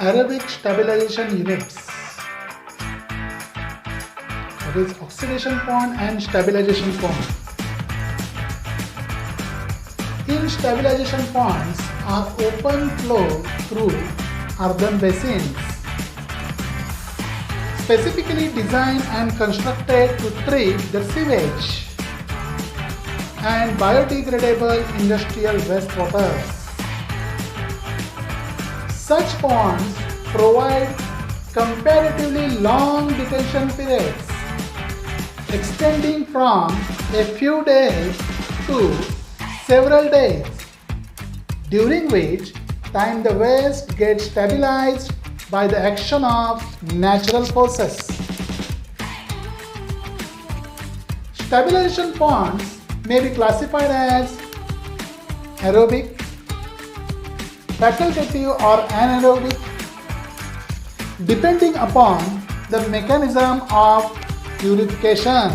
aerobic stabilization units. That is oxidation pond and stabilization pond. In stabilization ponds are open flow through earthen basins, specifically designed and constructed to treat the sewage and biodegradable industrial wastewaters. Such ponds provide comparatively long detention periods, extending from a few days to several days, during which time the waste gets stabilized by the action of natural forces. Stabilization ponds may be classified as aerobic, facultative or anaerobic, depending upon the mechanism of purification.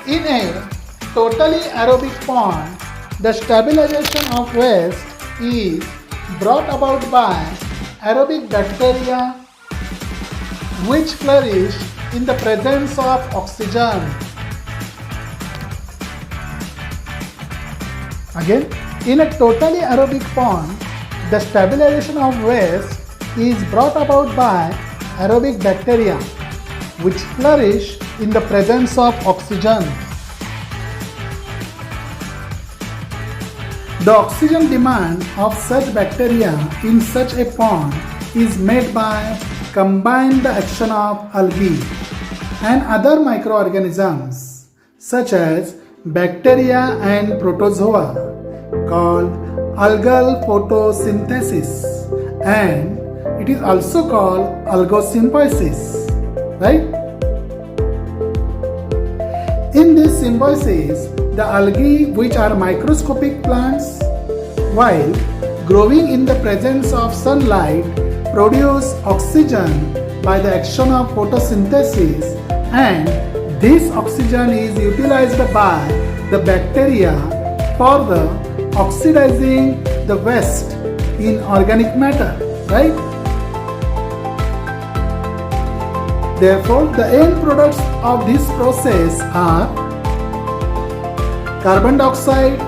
In a totally aerobic pond, the stabilization of waste is brought about by aerobic bacteria which flourish in the presence of oxygen. Again, in a totally aerobic pond, the stabilization of waste is brought about by aerobic bacteria which flourish in the presence of oxygen. The oxygen demand of such bacteria in such a pond is met by combined action of algae and other microorganisms such as bacteria and protozoa called algal photosynthesis, and it is also called algosymbiosis, right? In this symbiosis, the algae, which are microscopic plants, while growing in the presence of sunlight, produce oxygen by the action of photosynthesis, and this oxygen is utilized by the bacteria for the oxidizing the waste in organic matter, right? Therefore, the end products of this process are carbon dioxide,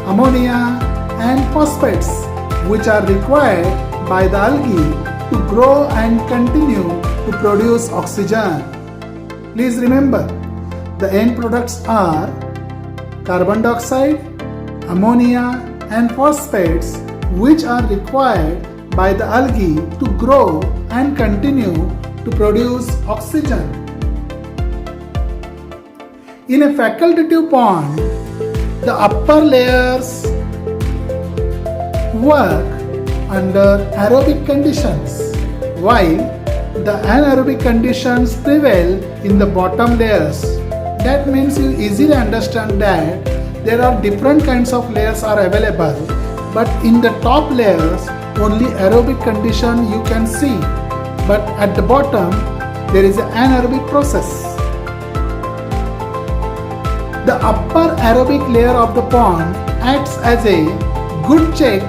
ammonia and phosphates, which are required by the algae to grow and continue to produce oxygen. Please remember, the end products are carbon dioxide, ammonia and phosphates, which are required by the algae to grow and continue to produce oxygen. In a facultative pond, the upper layers work under aerobic conditions, while the anaerobic conditions prevail in the bottom layers. That means you easily understand that there are different kinds of layers are available, but in the top layers only aerobic condition you can see, but at the bottom there is an anaerobic process. The upper aerobic layer of the pond acts as a good check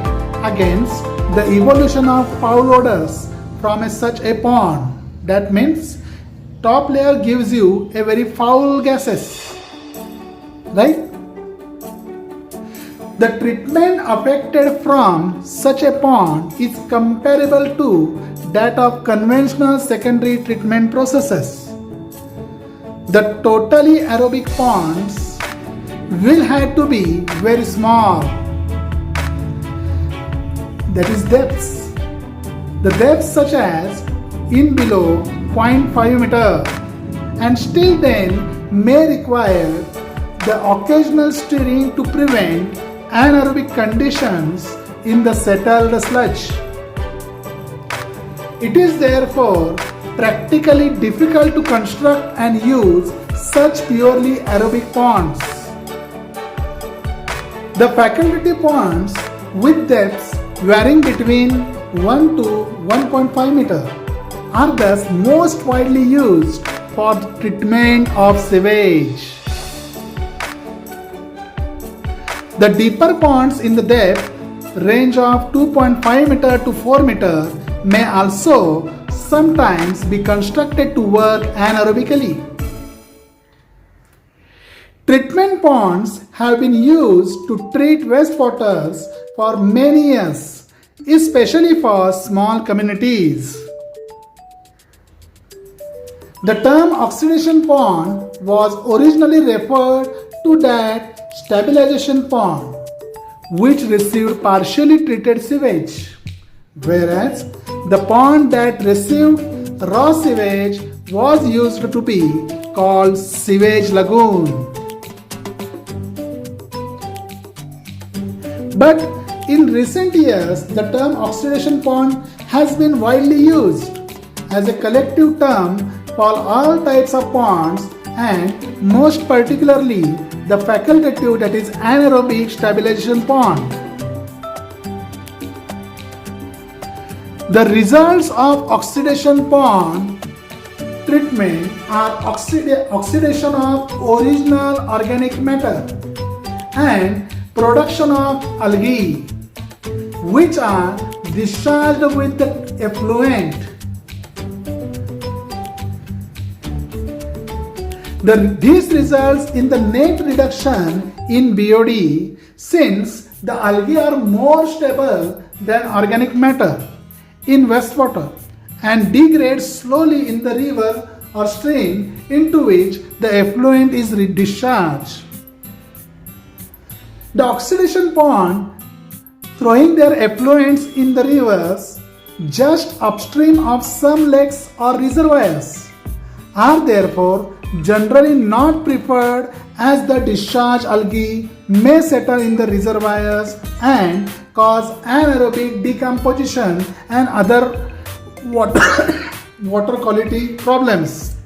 against the evolution of foul odors from such a pond. That means top layer gives you a very foul gases, right? The treatment affected from such a pond is comparable to that of conventional secondary treatment processes. The totally aerobic ponds will have to be very small, that is depths. The depths such as in below 0.5 meter, and still then may require the occasional stirring to prevent anaerobic conditions in the settled sludge. It is therefore practically difficult to construct and use such purely aerobic ponds. The facultative ponds with depths varying between 1 to 1.5 meter are thus most widely used for treatment of sewage. The deeper ponds in the depth range of 2.5 meter to 4 meter may also sometimes be constructed to work anaerobically. Treatment ponds have been used to treat wastewaters for many years, especially for small communities. The term oxidation pond was originally referred to that stabilization pond which received partially treated sewage, whereas the pond that received raw sewage was used to be called sewage lagoon. But in recent years, the term oxidation pond has been widely used as a collective term for all types of ponds and most particularly the facultative, that is anaerobic stabilization pond. The results of oxidation pond treatment are oxidation of original organic matter and production of algae, which are discharged with the effluent. This results in the net reduction in BOD since the algae are more stable than organic matter in wastewater and degrade slowly in the river or stream into which the effluent is discharged. The oxidation pond throwing their effluents in the rivers just upstream of some lakes or reservoirs are therefore generally not preferred as the discharged algae may settle in the reservoirs and cause anaerobic decomposition and other water quality problems.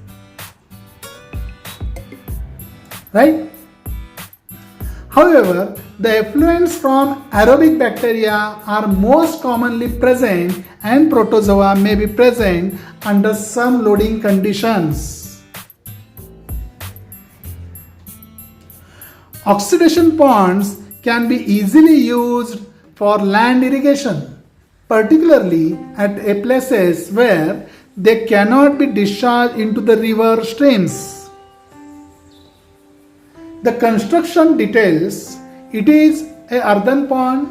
Right? However, the effluents from aerobic bacteria are most commonly present and protozoa may be present under some loading conditions. Oxidation ponds can be easily used for land irrigation, particularly at places where they cannot be discharged into the river streams. The construction details: it is an earthen pond,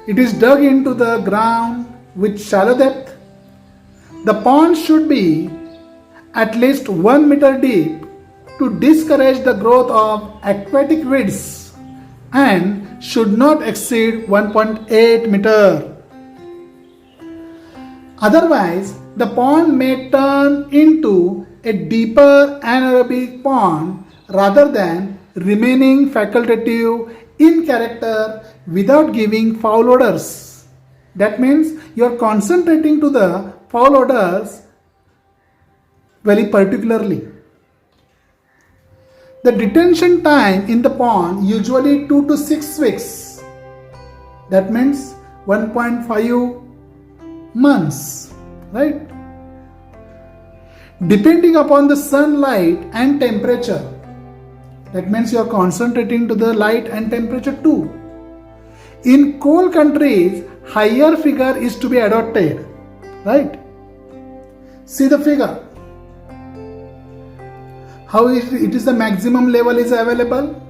it is dug into the ground with shallow depth. The pond should be at least 1 meter deep to discourage the growth of aquatic weeds and should not exceed 1.8 meter. Otherwise, the pond may turn into a deeper anaerobic pond rather than remaining facultative in character without giving foul odors. That means you are concentrating to the foul odors very particularly. The detention time in the pond usually 2 to 6 weeks. That means 1.5 months, right? Depending upon the sunlight and temperature. That means you are concentrating to the light and temperature too. In cold countries, higher figure is to be adopted, right? See the figure. How it is the maximum level is available.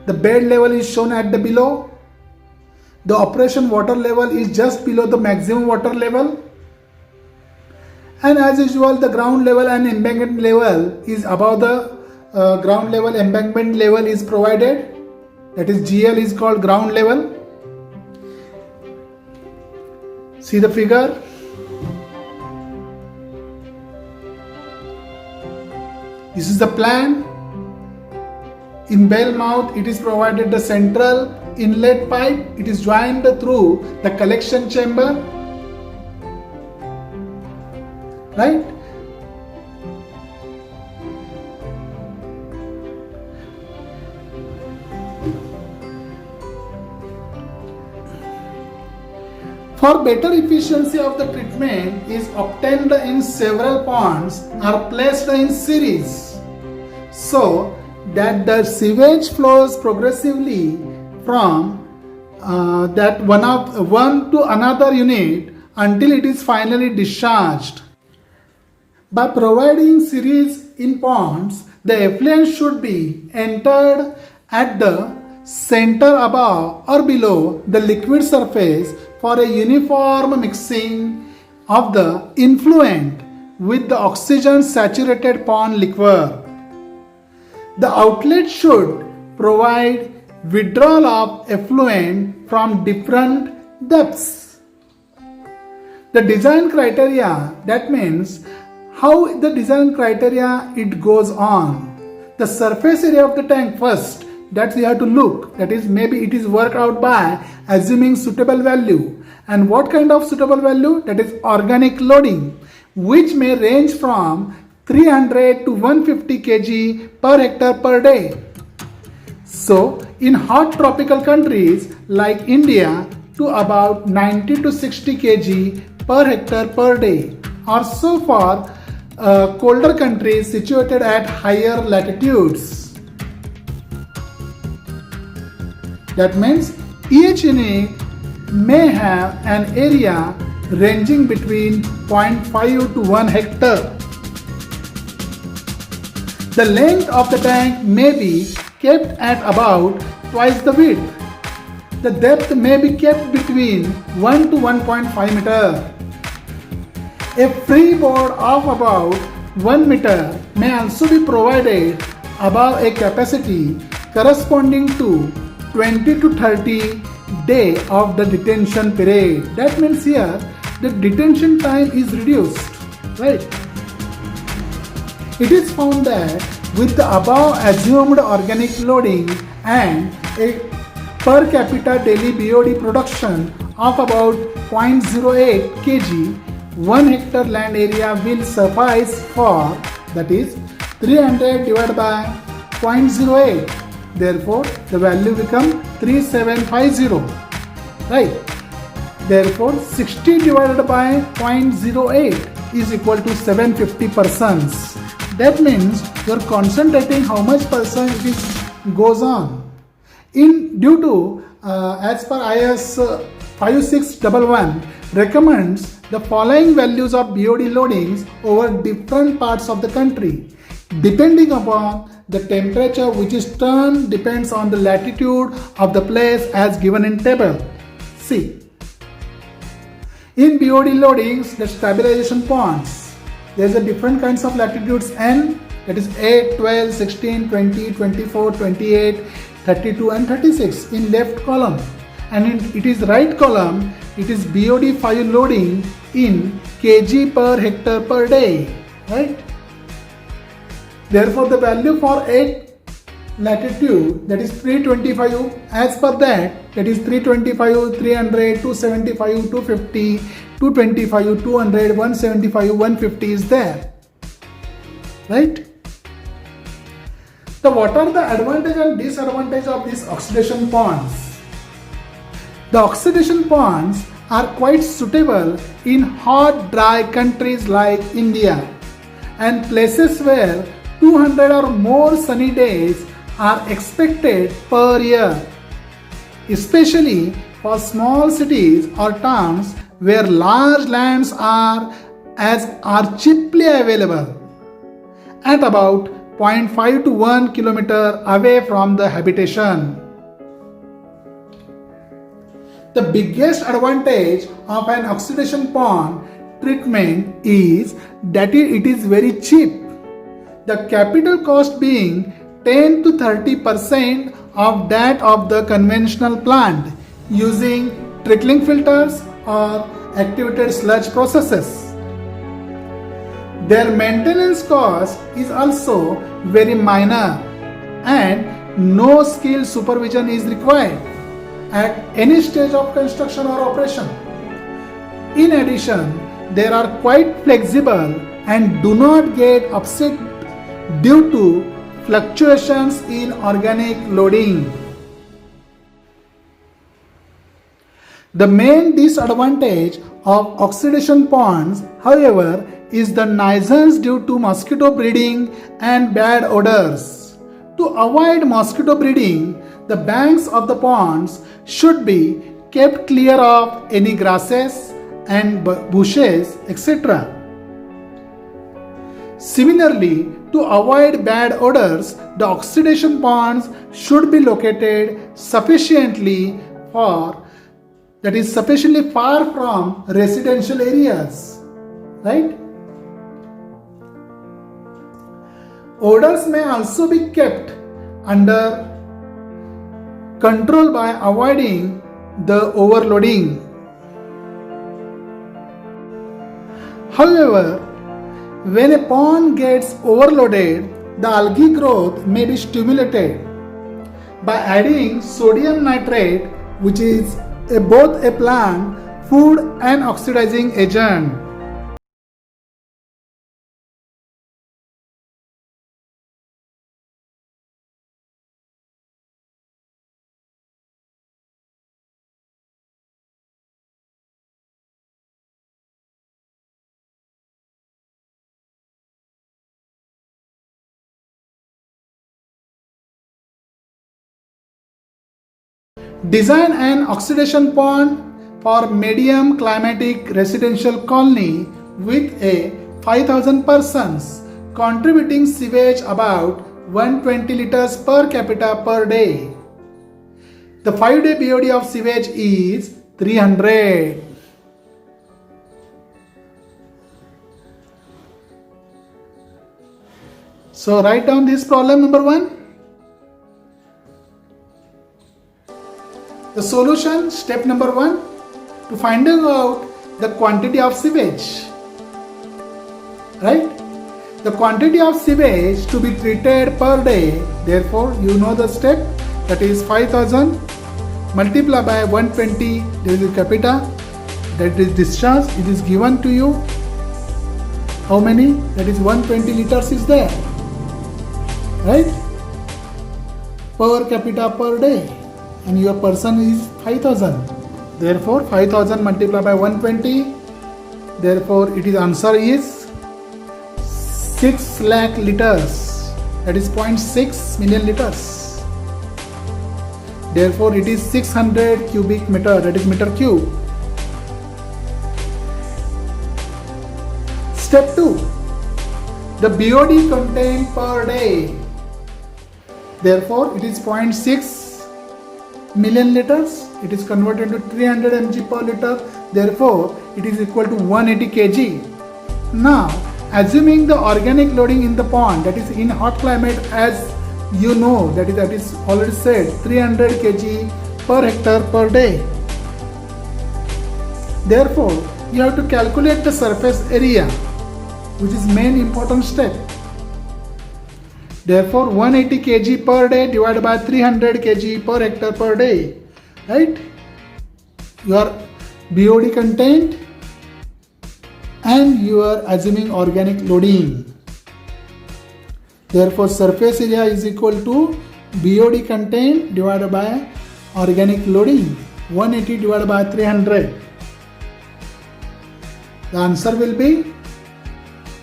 The bed level is shown at the below. The operation water level is just below the maximum water level. And as usual, the ground level and embankment level is above the ground level. Embankment level is provided. That is GL is called ground level. See the figure. This is the plan. In bell mouth, it is provided the central inlet pipe. It is joined through the collection chamber. Right? For better efficiency of the treatment is obtained in several ponds are placed in series so that the sewage flows progressively from that one to another unit until it is finally discharged. By providing series in ponds, the effluent should be entered at the center above or below the liquid surface for a uniform mixing of the influent with the oxygen saturated pond liquor. The outlet should provide withdrawal of effluent from different depths. The design criteria, that means how the design criteria it goes on. The surface area of the tank first, that we have to look, that is maybe it is worked out by assuming suitable value. And what kind of suitable value? That is organic loading, which may range from 300 to 150 kg per hectare per day. So in hot tropical countries like India, to about 90 to 60 kg per hectare per day, or so for colder countries situated at higher latitudes. That means each unit may have an area ranging between 0.5 to 1 hectare. The length of the tank may be kept at about twice the width. The depth may be kept between 1 to 1.5 meter. A freeboard of about 1 meter may also be provided above a capacity corresponding to 20 to 30 day of the detention period. That means here the detention time is reduced, right? It is found that with the above assumed organic loading and a per capita daily BOD production of about 0.08 kg, 1 hectare land area will suffice for, that is 300 divided by 0.08. Therefore, the value becomes 3750, right? Therefore, 60 divided by 0.08 is equal to 750 persons. That means you are concentrating how much percent it goes on. Due to as per IS 5611 recommends the following values of BOD loadings over different parts of the country, depending upon the temperature which is turned depends on the latitude of the place as given in table. See, in BOD loadings, the stabilization ponds, there is a different kinds of latitudes N, that is 8, 12, 16, 20, 24, 28, 32 and 36 in left column, and it is right column, it is BOD 5 loading in kg per hectare per day, right? Therefore, the value for 8 latitude, that is 325, as per that is 325, 300, 275, 250, 225, 200, 175, 150 is there, right? So what are the advantage and disadvantage of these oxidation ponds? The oxidation ponds are quite suitable in hot, dry countries like India and places where 200 or more sunny days are expected per year, especially for small cities or towns where large lands are cheaply available at about 0.5 to 1 kilometer away from the habitation. The biggest advantage of an oxidation pond treatment is that it is very cheap. The capital cost being 10 to 30% of that of the conventional plant using trickling filters or activated sludge processes. Their maintenance cost is also very minor and no skill supervision is required at any stage of construction or operation. In addition, they are quite flexible and do not get upset due to fluctuations in organic loading. The main disadvantage of oxidation ponds, however, is the nuisance due to mosquito breeding and bad odors. To avoid mosquito breeding, the banks of the ponds should be kept clear of any grasses and bushes, etc. Similarly, to avoid bad odors, the oxidation ponds should be located sufficiently far from residential areas, right? Odors may also be kept under control by avoiding the overloading. However, when a pond gets overloaded, the algae growth may be stimulated by adding sodium nitrate, which is both a plant, food and oxidizing agent. Design an oxidation pond for medium climatic residential colony with a 5,000 persons, contributing sewage about 120 liters per capita per day. The 5-day BOD of sewage is 300. So write down this problem number 1. The solution, step number 1, to finding out the quantity of sewage, right? The quantity of sewage to be treated per day, therefore you know the step, that is 5,000 multiplied by 120, there is a capita, that is discharge, it is given to you. How many? That is 120 liters is there, right? Per capita per day. And your person is 5,000. Therefore, 5,000 multiplied by 120. Therefore, its answer is 6 lakh liters. That is 0.6 million liters. Therefore, it is 600 cubic meter. That is meter cube. Step 2. The BOD contained per day. Therefore, it is 0.6 million liters. It is converted to 300 mg per liter. Therefore, it is equal to 180 kg. Now, assuming the organic loading in the pond, that is in hot climate, as you know, that is already said, 300 kg per hectare per day. Therefore, you have to calculate the surface area, which is main important step. Therefore, 180 kg per day divided by 300 kg per hectare per day, right? Your BOD content and you are assuming organic loading. Therefore, surface area is equal to BOD content divided by organic loading, 180 divided by 300. The answer will be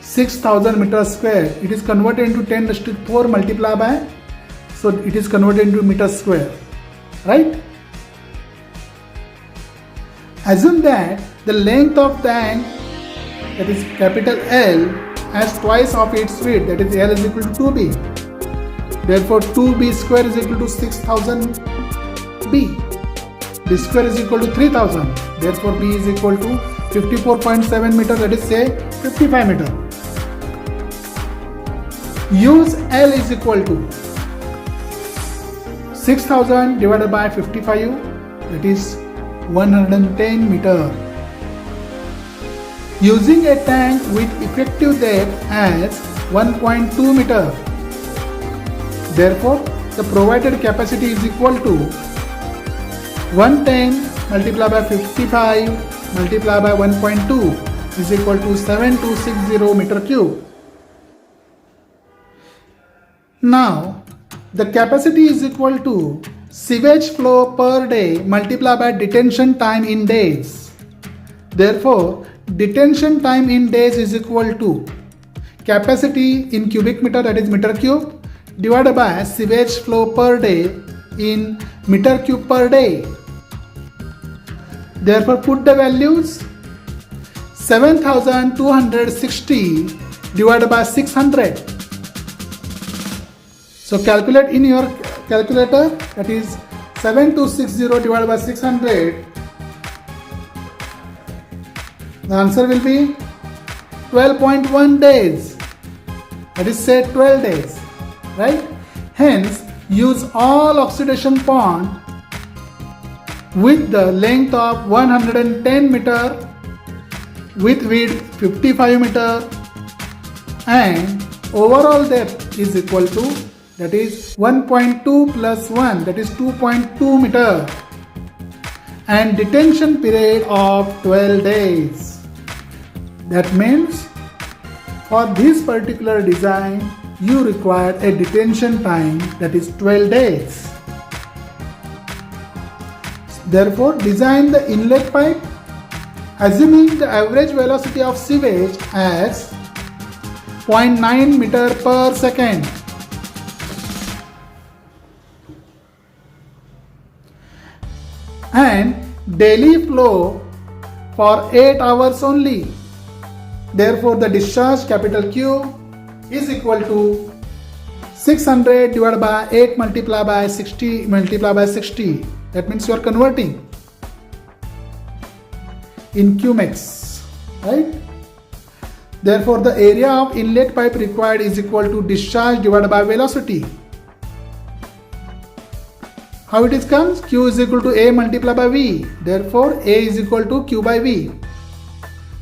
6,000 meters square. It is converted into 10⁴ multiplied by, so it is converted into meters square, right? Assume that the length of tank, that is capital L, has twice of its width, that is L is equal to 2B. Therefore, 2B square is equal to 6,000 B. B square is equal to 3,000. Therefore, B is equal to 54.7 meter, that is say 55 meter. Use L is equal to 6,000 divided by 55, that is 110 meter. Using a tank with effective depth as 1.2 meter. Therefore, the provided capacity is equal to 110 multiplied by 55 multiplied by 1.2 is equal to 7260 meter cube. Now, the capacity is equal to sewage flow per day multiplied by detention time in days. Therefore, detention time in days is equal to capacity in cubic meter, that is meter cube, divided by sewage flow per day, in meter cube per day. Therefore, put the values. 7260 divided by 600. So calculate in your calculator, that is 7260 divided by 600. The answer will be 12.1 days. That is, say 12 days, right? Hence, use all oxidation pond with the length of 110 meter, with width 55 meter, and overall depth is equal to, that is 1.2 plus 1, that is 2.2 meter, and detention period of 12 days. That means for this particular design you require a detention time, that is 12 days. Therefore, design the inlet pipe assuming the average velocity of sewage as 0.9 meter per second. And daily flow for 8 hours only. Therefore, the discharge capital Q is equal to 600 divided by 8 multiplied by 60 multiplied by 60. That means you are converting in Qmex, right? Therefore, the area of inlet pipe required is equal to discharge divided by velocity. How it is comes? Q is equal to A multiplied by V. Therefore, A is equal to Q by V.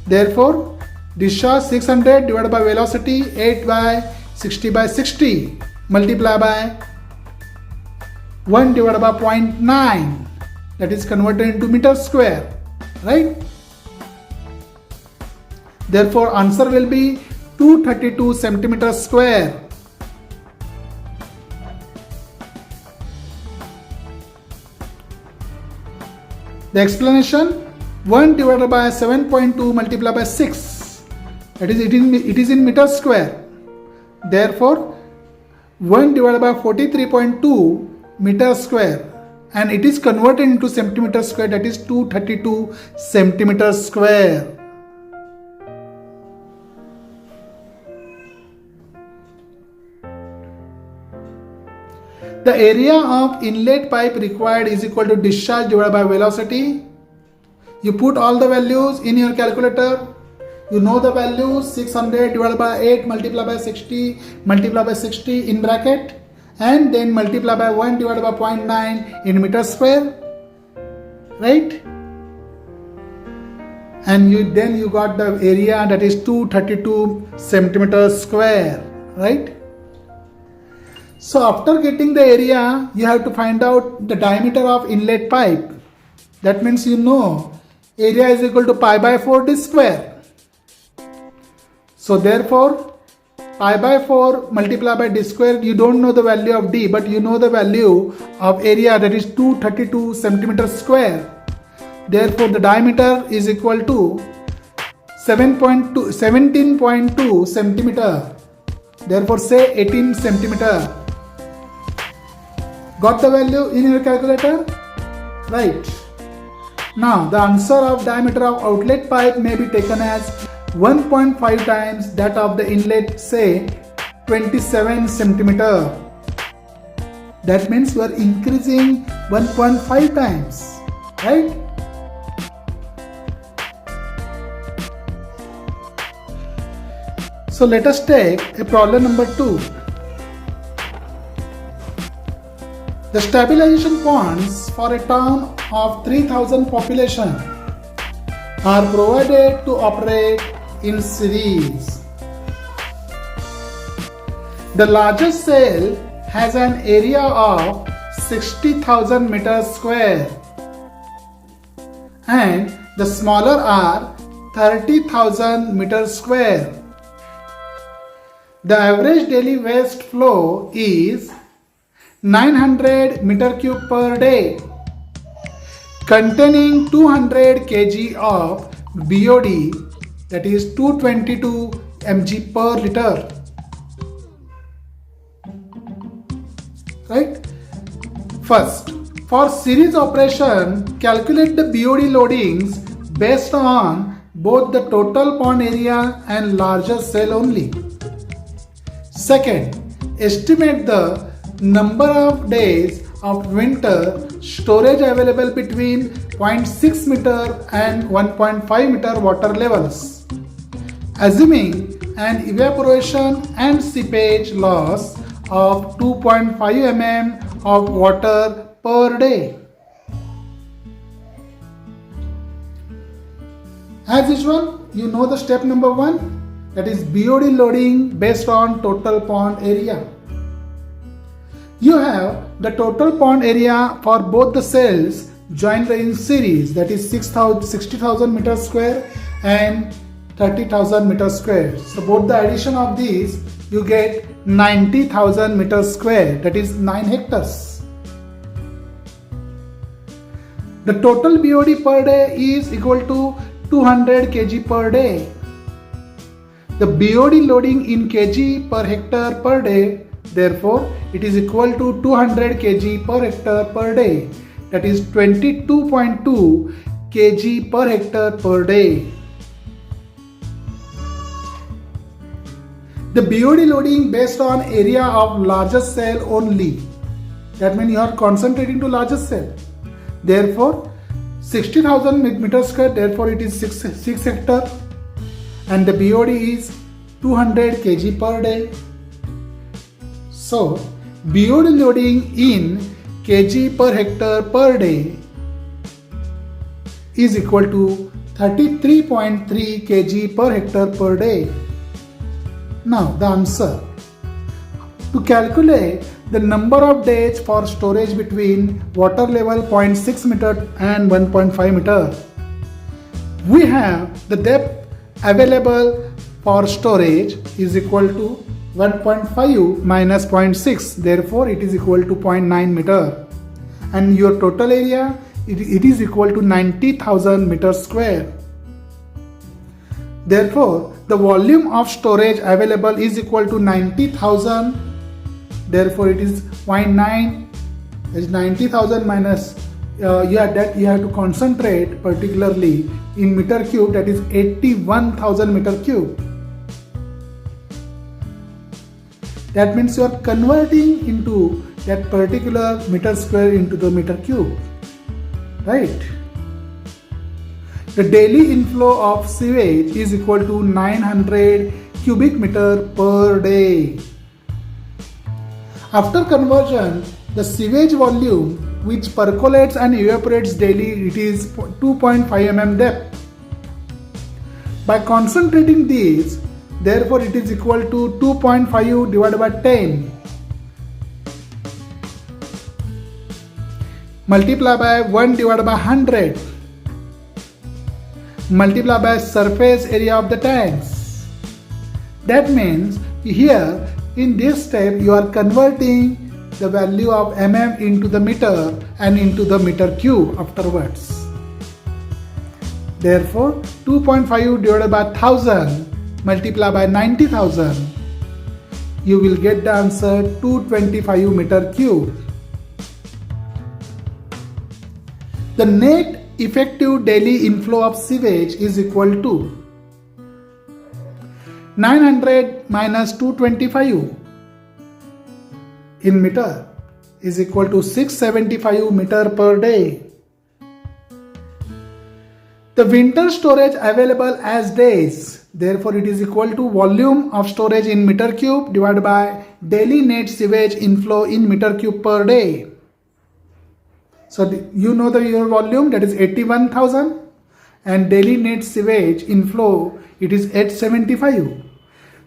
Therefore, discharge 600 divided by velocity 8 by 60 multiplied by 1 divided by 0.9, that is converted into meter square, right? Therefore, answer will be 232 centimeters square. The explanation: 1 divided by 7.2 multiplied by 6, that is it is in meter square. Therefore, 1 divided by 43.2 meter square, and it is converted into centimeter square, that is 232 centimeters square. The area of inlet pipe required is equal to discharge divided by velocity. You put all the values in your calculator. You know the values: 600 divided by 8 multiplied by 60 multiplied by 60 in bracket, and then multiply by 1 divided by 0.9 in meter square, right? And then you got the area, that is 232 centimeters square, right? So after getting the area, you have to find out the diameter of inlet pipe. That means you know area is equal to pi by 4 d square. So therefore, pi by 4 multiplied by d square, you don't know the value of d, but you know the value of area, that is 232 centimeters square. Therefore, the diameter is equal to 17.2 centimeter. Therefore, say 18 centimeter. Got the value in your calculator? Right. Now, the answer of diameter of outlet pipe may be taken as 1.5 times that of the inlet, say 27 centimeter. That means we are increasing 1.5 times, right? So let us take a problem number 2. The stabilization ponds for a town of 3000 population are provided to operate in series. The largest cell has an area of 60,000 meters square and the smaller are 30,000 meters square. The average daily waste flow is 900 meter cube per day, containing 200 kg of BOD, that is 222 mg per liter, right? First, for series operation, calculate the BOD loadings based on both the total pond area and larger cell only. Second, estimate the number of days of winter storage available between 0.6 meter and 1.5 meter water levels, assuming an evaporation and seepage loss of 2.5 mm of water per day. As usual, you know the step number 1, that is BOD loading based on total pond area. You have the total pond area for both the cells joined in series, that is 60,000 meters square and 30,000 meters square. So both the addition of these, you get 90,000 meters square, that is 9 hectares. The total BOD per day is equal to 200 kg per day. The BOD loading in kg per hectare per day, therefore it is equal to 200 kg per hectare per day, that is 22.2 kg per hectare per day. The BOD loading based on area of largest cell only, that means you are concentrating to largest cell. Therefore 60,000 meters square, therefore it is 6 hectare, and the BOD is 200 kg per day. So BOD loading in kg per hectare per day is equal to 33.3 kg per hectare per day. Now the answer. To calculate the number of days for storage between water level 0.6 meter and 1.5 meter, we have the depth available for storage is equal to 1.5 minus 0.6, therefore it is equal to 0.9 meter, and your total area it is equal to 90,000 meters square. Therefore the volume of storage available is equal to 90,000, therefore it is 0.9, is 90,000 minus you have to concentrate particularly in meter cube, that is 81,000 meter cube. That means you are converting into that particular meter square into the meter cube, right? The daily inflow of sewage is equal to 900 cubic meter per day. After conversion, the sewage volume which percolates and evaporates daily, it is 2.5 mm depth. By concentrating these, therefore it is equal to 2.5 divided by 10 multiply by 1 divided by 100 multiply by surface area of the tanks. That means here in this step you are converting the value of mm into the meter and into the meter cube afterwards. Therefore 2.5 divided by 1000 multiply by 90,000, you will get the answer 225 meter cube. The net effective daily inflow of sewage is equal to 900 minus 225 in meter is equal to 675 meter per day. The winter storage available as days, therefore it is equal to volume of storage in meter cube divided by daily net sewage inflow in meter cube per day. So you know your volume, that is 81,000, and daily net sewage inflow, it is 875.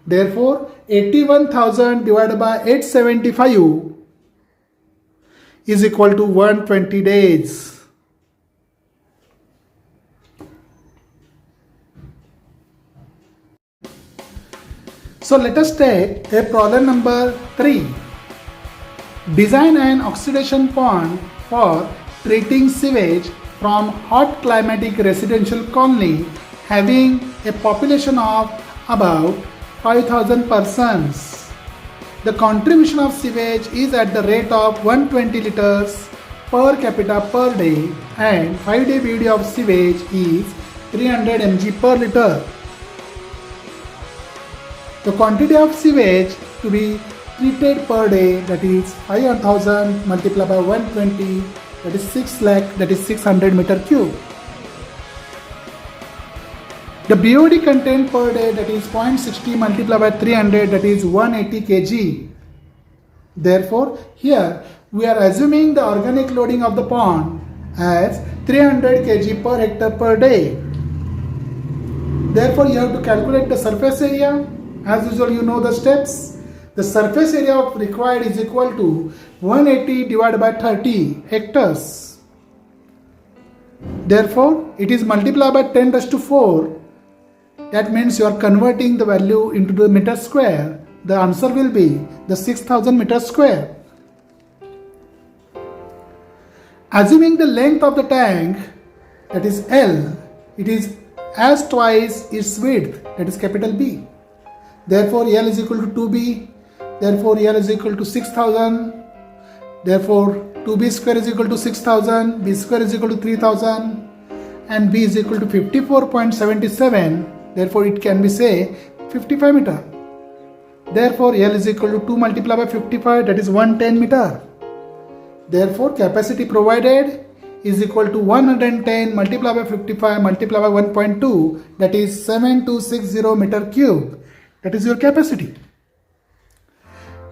Therefore 81,000 divided by 875 is equal to 120 days. So let us take a problem number 3. Design an oxidation pond for treating sewage from hot climatic residential colony having a population of about 5,000 persons. The contribution of sewage is at the rate of 120 liters per capita per day and 5-day BOD of sewage is 300 mg per liter. The quantity of sewage to be treated per day, that is 5,000 multiplied by 120, that is 6 lakh, that is 600 meter cube. The BOD content per day, that is 0.60 multiplied by 300, that is 180 kg. Therefore, here we are assuming the organic loading of the pond as 300 kg per hectare per day. Therefore, you have to calculate the surface area. As usual, you know the steps. The surface area required is equal to 180 divided by 30 hectares. Therefore, it is multiplied by 10 raised to 4. That means you are converting the value into the meter square. The answer will be the 6,000 meters square. Assuming the length of the tank, that is L, it is as twice its width, that is capital B. Therefore, L is equal to 2B. Therefore, L is equal to 6,000. Therefore, 2B square is equal to 6,000. B square is equal to 3,000. And B is equal to 54.77. Therefore, it can be say 55 meter. Therefore, L is equal to 2 multiplied by 55, that is 110 meter. Therefore, capacity provided is equal to 110 multiplied by 55 multiplied by 1.2, that is 7260 meter cube. That is your capacity.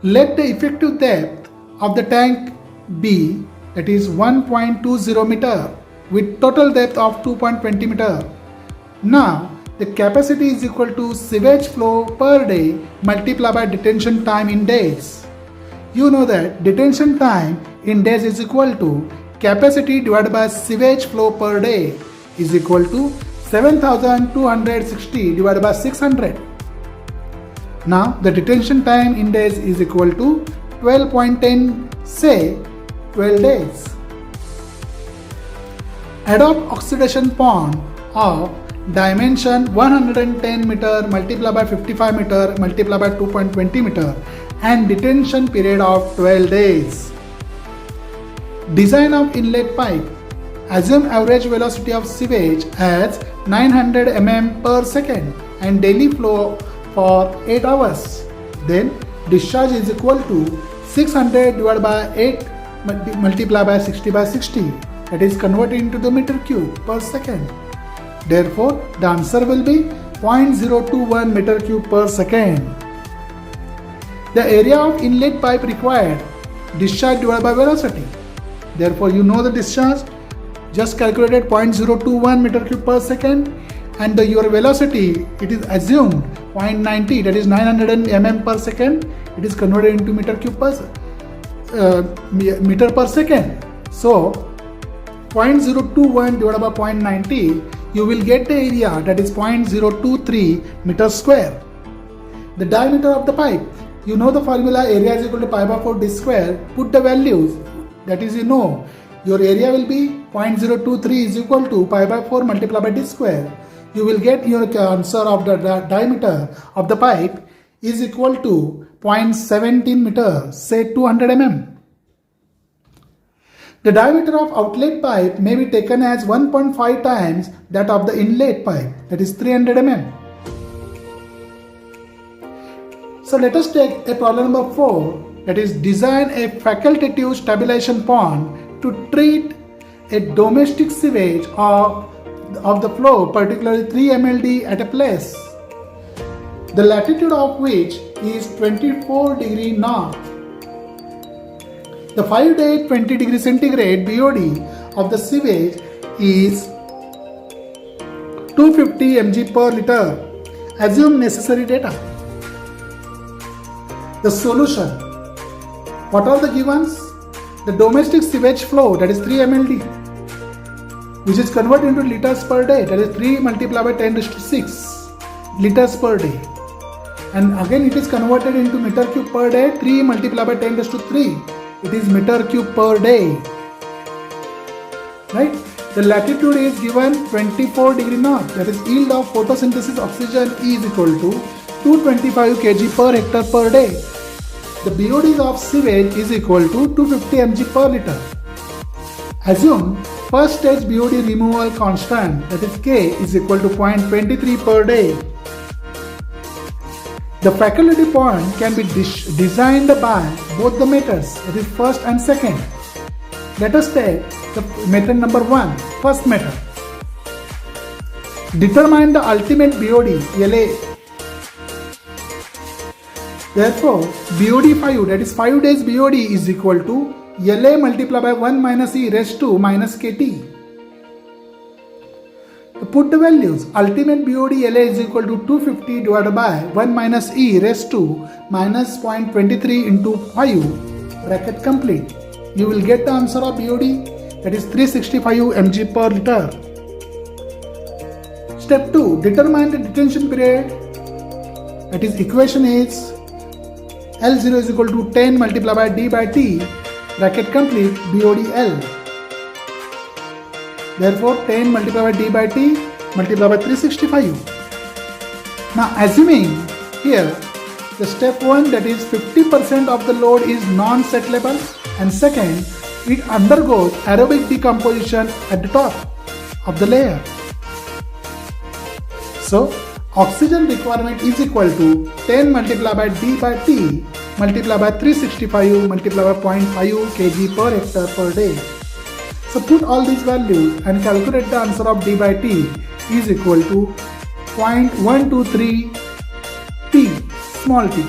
Let the effective depth of the tank be, that is 1.20 meter with total depth of 2.20 meter. Now, the capacity is equal to sewage flow per day multiplied by detention time in days. You know that detention time in days is equal to capacity divided by sewage flow per day is equal to 7,260 divided by 600. Now the detention time in days is equal to 12.10, say 12 days. Adopt oxidation pond of dimension 110 meter multiplied by 55 meter multiplied by 2.20 meter and detention period of 12 days. Design of inlet pipe. Assume average velocity of sewage as 900 mm per second and daily flow for 8 hours. Then discharge is equal to 600 divided by 8 multiplied by 60 by 60. That is converted into the meter cube per second. Therefore, the answer will be 0.021 meter cube per second. The area of inlet pipe required, discharge divided by velocity. Therefore, you know the discharge, just calculated 0.021 meter cube per second, and your velocity, it is assumed 0.90, that is 900 mm per second. It is converted into meter cube per meter per second. So 0.021 divided by 0.90, you will get the area, that is 0.023 meter square. The diameter of the pipe, you know the formula, area is equal to pi by 4 d square. Put the values, that is, you know, your area will be 0.023 is equal to pi by 4 multiplied by d square. You will get your answer of the diameter of the pipe is equal to 0.17 meter, say 200 mm. The diameter of outlet pipe may be taken as 1.5 times that of the inlet pipe, that is 300 mm. So let us take a problem number 4, that is design a facultative stabilization pond to treat a domestic sewage of the flow, particularly 3 mld at a place, the latitude of which is 24 degree north. The 5-day 20 degree centigrade BOD of the sewage is 250 mg per liter. Assume necessary data. The solution. What are the givens? The domestic sewage flow, that is 3 mld, which is converted into liters per day, that is 3 multiplied by 10 raised to 6 liters per day. And again it is converted into meter cube per day, 3 multiplied by 10 raised to 3. It is meter cube per day. Right? The latitude is given 24 degree north, that is yield of photosynthesis oxygen is equal to 225 kg per hectare per day. the BOD of sewage is equal to 250 mg per liter. Assume first stage BOD removal constant, that is K, is equal to 0.23 per day. The faculty pond can be designed by both the methods, that is first and second. Let us take the method number 1, first method. Determine the ultimate BOD, LA. Therefore, BOD5, that is 5 days BOD, is equal to LA multiplied by 1 minus E raised to minus KT. To put the values, ultimate BOD LA is equal to 250 divided by 1 minus E raised to minus 0.23 into 5, bracket complete. You will get the answer of BOD, that is 365 mg per liter. Step 2. Determine the detention period, that is equation is L0 is equal to 10 multiplied by D by T, bracket complete, BODL. Therefore 10 multiplied by D by T multiplied by 365. Now assuming here the step 1, that is 50% of the load is non-settleable, and second, it undergoes aerobic decomposition at the top of the layer. So oxygen requirement is equal to 10 multiplied by D by T multiplied by 365 multiplied by 0.5 kg per hectare per day. So put all these values and calculate the answer of D by T is equal to 0.123 T, small t.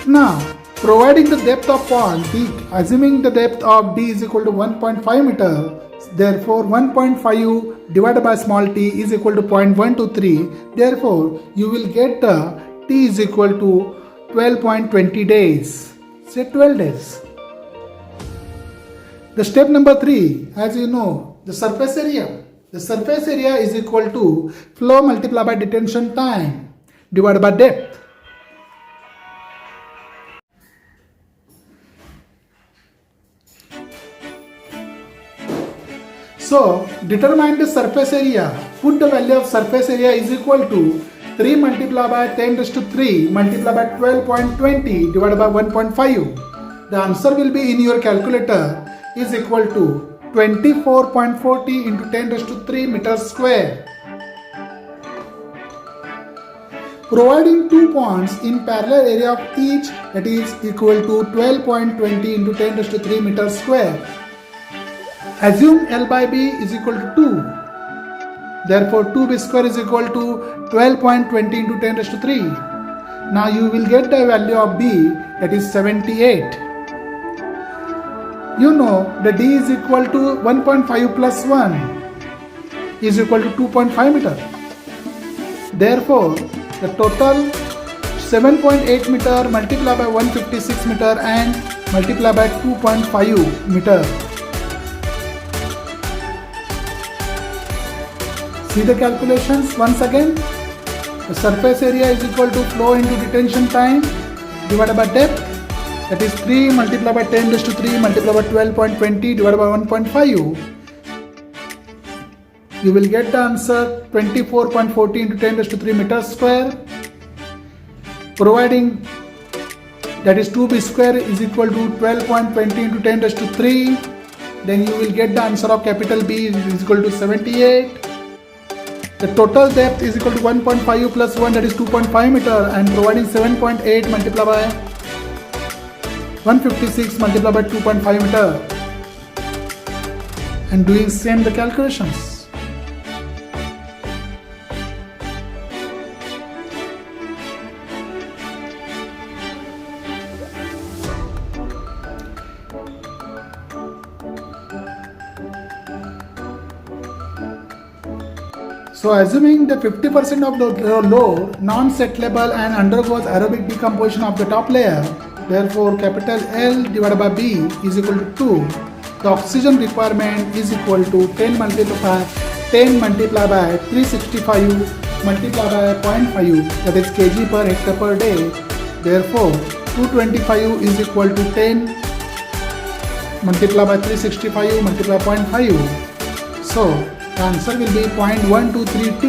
Now, providing the depth of pond D, assuming the depth of D is equal to 1.5 meter, therefore 1.5 divided by small t is equal to 0.123. Therefore, you will get the t is equal to 12.20 days. Say 12 days. The step number 3, as you know, the surface area. The surface area is equal to flow multiplied by detention time divided by depth. So, determine the surface area. Put the value of surface area is equal to 3 multiplied by 10 raised to 3 multiplied by 12.20 divided by 1.5. The answer will be in your calculator is equal to 24.40 into 10 raised to 3 meters square. Providing two ponds in parallel area of each, that is equal to 12.20 into 10 raised to 3 meters square. Assume L by B is equal to 2. Therefore 2B square is equal to 12.20 into 10 raised to 3. Now you will get the value of B, that is 78. You know the D is equal to 1.5 plus 1 is equal to 2.5 meter. Therefore the total 7.8 meter multiplied by 156 meter and multiplied by 2.5 meter. See the calculations once again. The surface area is equal to flow into detention time divided by depth, that is 3 multiplied by 10 raised to 3 multiplied by 12.20 divided by 1.5. You will get the answer 24.40 into 10 raised to 3 meters square. Providing that is 2B square is equal to 12.20 into 10 raised to 3. Then you will get the answer of capital B is equal to 78. The total depth is equal to 1.5 plus 1, that is 2.5 meter, and providing 7.8 multiplied by 156 multiplied by 2.5 meter, and doing same the calculations. So assuming the 50% of the load non-settleable and undergoes aerobic decomposition of the top layer, therefore capital L divided by B is equal to 2. The oxygen requirement is equal to 10 multiplied by 365 multiplied by 0.5, that is kg per hectare per day. Therefore 225 is equal to 10 multiplied by 365 multiplied by 0.5. So the answer will be 0.123 T,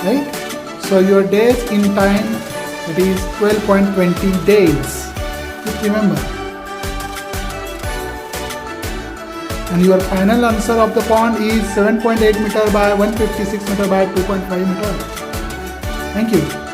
right? So your days in time It is 12.20 days. Just remember. And your final answer of the pond is 7.8 meter by 156 meter by 2.5 meter. Thank you.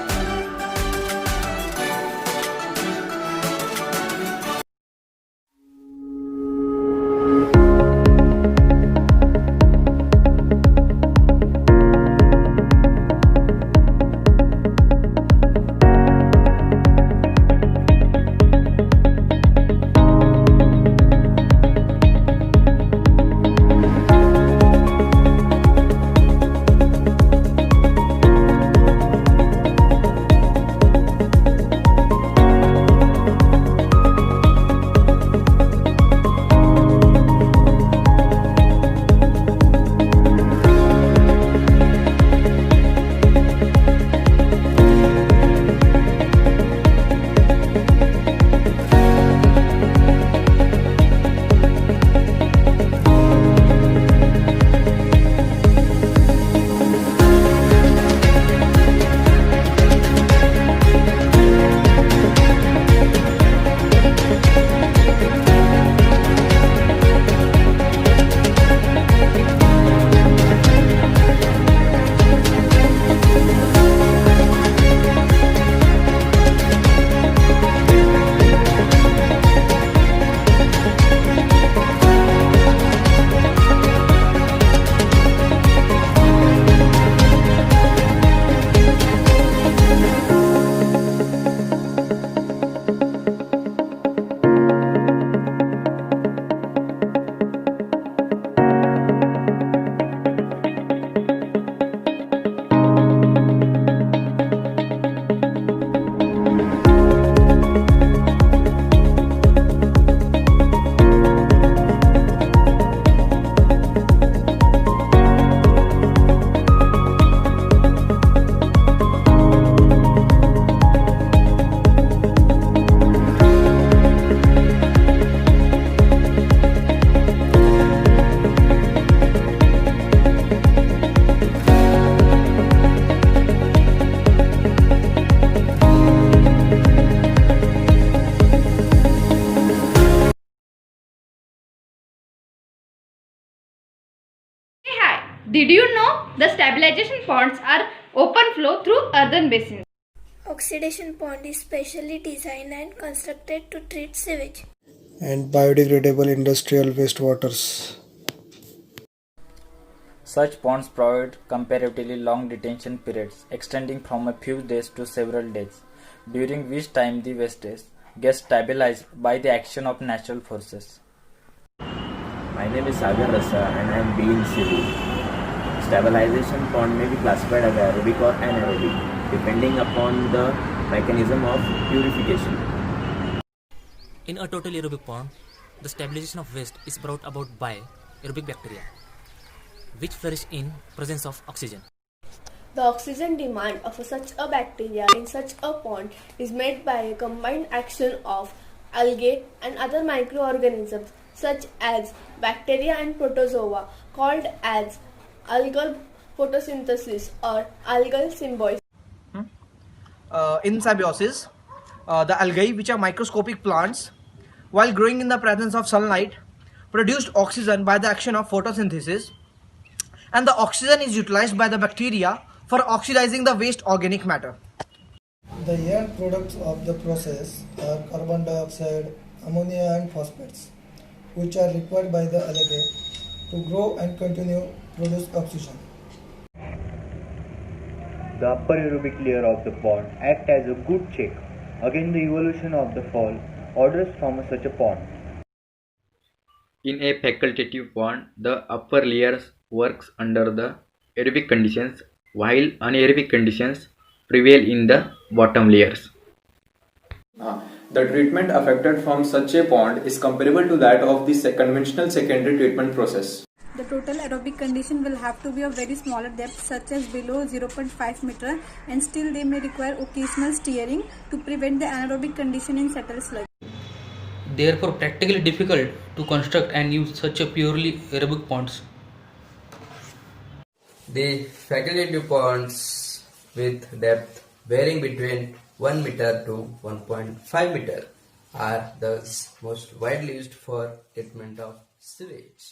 Hey, hi! Did you know the stabilization ponds are open flow through earthen basins? Oxidation pond is specially designed and constructed to treat sewage and biodegradable industrial wastewaters. Such ponds provide comparatively long detention periods extending from a few days to several days, during which time the wastage gets stabilized by the action of natural forces. My name is Sagar Rasa and I am B in Civil. Stabilization pond may be classified as aerobic or anaerobic depending upon the mechanism of purification. In a total aerobic pond, the stabilization of waste is brought about by aerobic bacteria, which flourish in presence of oxygen. The oxygen demand of such a bacteria in such a pond is met by a combined action of algae and other microorganisms such as bacteria and protozoa, called as algal photosynthesis or algal symbiosis. In symbiosis, the algae, which are microscopic plants, while growing in the presence of sunlight, produced oxygen by the action of photosynthesis, and the oxygen is utilized by the bacteria for oxidizing the waste organic matter. The end products of the process are carbon dioxide, ammonia and phosphates, which are required by the algae to grow and continue to produce oxygen. The upper aerobic layer of the pond acts as a good check against the evolution of the fall orders from such a pond. In a facultative pond, the upper layers works under the aerobic conditions while anaerobic conditions prevail in the bottom layers. The treatment affected from such a pond is comparable to that of the conventional secondary treatment process. The total aerobic condition will have to be of very smaller depth, such as below 0.5 meter, and still they may require occasional steering to prevent the anaerobic condition in settled sludge. Therefore, practically difficult to construct and use such a purely aerobic ponds. The facultative ponds with depth varying between 1 meter to 1.5 meter are the most widely used for treatment of sewage.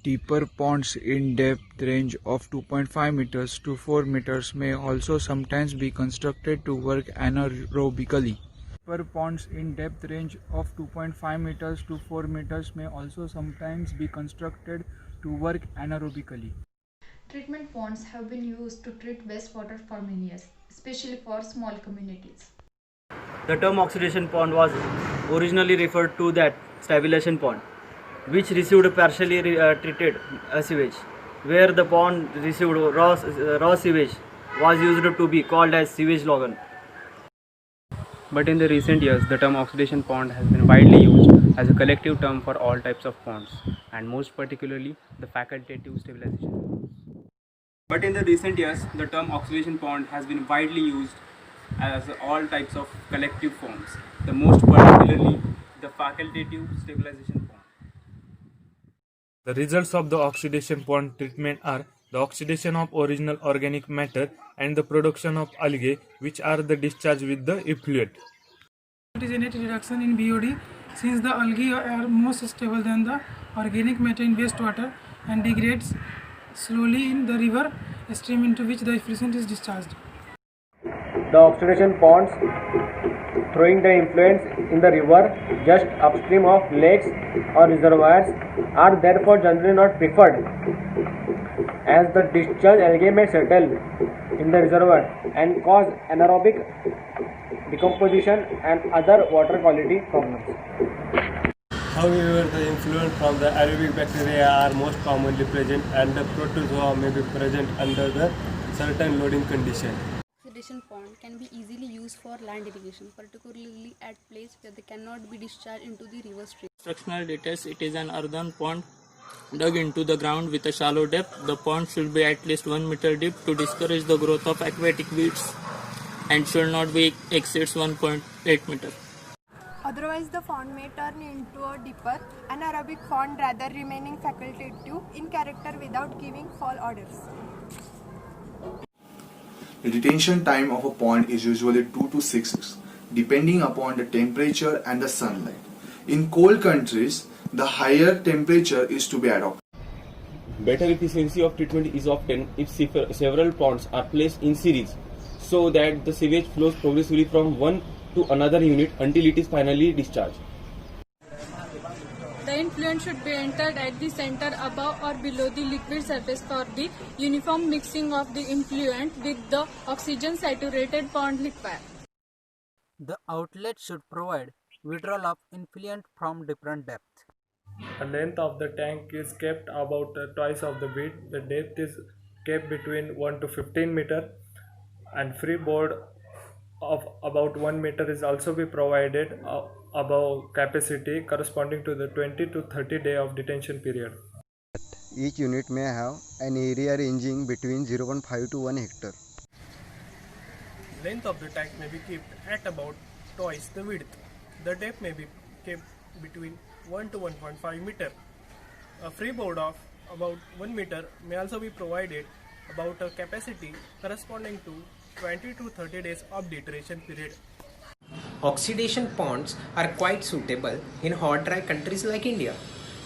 Deeper ponds in depth range of 2.5 meters to 4 meters may also sometimes be constructed to work anaerobically. Deeper ponds in depth range of 2.5 meters to 4 meters may also sometimes be constructed to work anaerobically. Treatment ponds have been used to treat wastewater for many years, especially for small communities. The term oxidation pond was originally referred to that stabilization pond, which received partially treated sewage, where the pond received raw sewage was used to be called as sewage lagoon. But in the recent years, the term oxidation pond has been widely used as a collective term for all types of ponds, and most particularly the facultative stabilization ponds. But in the recent years, the term oxidation pond has been widely used as all types of collective forms, the most particularly the facultative stabilization pond. The results of the oxidation pond treatment are the oxidation of original organic matter and the production of algae, which are the discharge with the effluent. It is a net reduction in BOD since the algae are most stable than the organic matter in wastewater and degrades slowly in the river stream into which the effluent is discharged. The oxidation ponds throwing the influence in the river just upstream of lakes or reservoirs are therefore generally not preferred, as the discharged algae may settle in the reservoir and cause anaerobic decomposition and other water quality problems. However, the influence from the aerobic bacteria are most commonly present, and the protozoa may be present under the certain loading condition. Oxidation pond can be easily used for land irrigation, particularly at places where they cannot be discharged into the river stream. Structural details: it is an earthen pond dug into the ground with a shallow depth. The pond should be at least 1 meter deep to discourage the growth of aquatic weeds and should not be exceeds 1.8 meter. Otherwise, the pond may turn into a deeper anaerobic pond rather remaining facultative in character without giving foul odors. The retention time of a pond is usually 2 to 6 weeks, depending upon the temperature and the sunlight. In cold countries, the higher temperature is to be adopted. Better efficiency of treatment is obtained if several ponds are placed in series, so that the sewage flows progressively from one to another unit until it is finally discharged. The influent should be entered at the center above or below the liquid surface for the uniform mixing of the influent with the oxygen saturated pond liquid. The outlet should provide withdrawal of influent from different depth. The length of the tank is kept about twice of the width. The depth is kept between 1 to 15 meter, and freeboard of about 1 meter is also be provided above capacity corresponding to the 20 to 30 day of detention period. Each unit may have an area ranging between 0.5 to 1 hectare. Length of the tank may be kept at about twice the width. The depth may be kept between 1 to 1.5 meter. A freeboard of about 1 meter may also be provided about a capacity corresponding to 20 to 30 days of detention period. Oxidation ponds are quite suitable in hot dry countries like India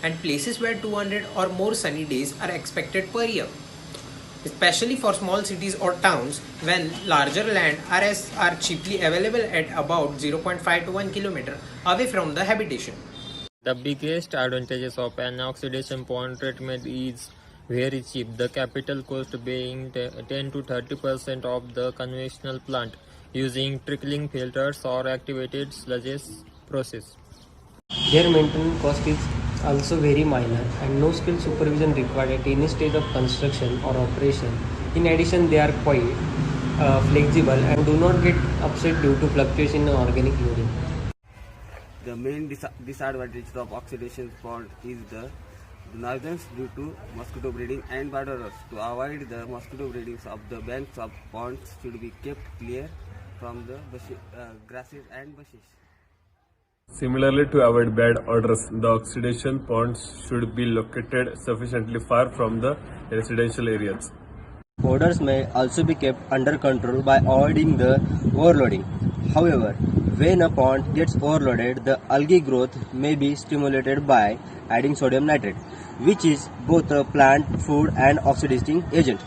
and places where 200 or more sunny days are expected per year, especially for small cities or towns when larger land areas are cheaply available at about 0.5 to 1 kilometer away from the habitation. The biggest advantages of an oxidation pond treatment is very cheap, the capital cost being 10 to 30% of the conventional plant using trickling filters or activated sludges process. Their maintenance cost is also very minor and no skill supervision required at any stage of construction or operation. In addition, they are quite flexible and do not get upset due to fluctuation in organic loading. The main disadvantage of oxidation pond is the nuisance due to mosquito breeding and borderers. To avoid the mosquito breeding of the banks of ponds should be kept clear from the grasses and bushes. Similarly, to avoid bad odors, the oxidation ponds should be located sufficiently far from the residential areas. odors may also be kept under control by avoiding the overloading. However, when a pond gets overloaded, the algae growth may be stimulated by adding sodium nitrate, which is both a plant food and oxidizing agent.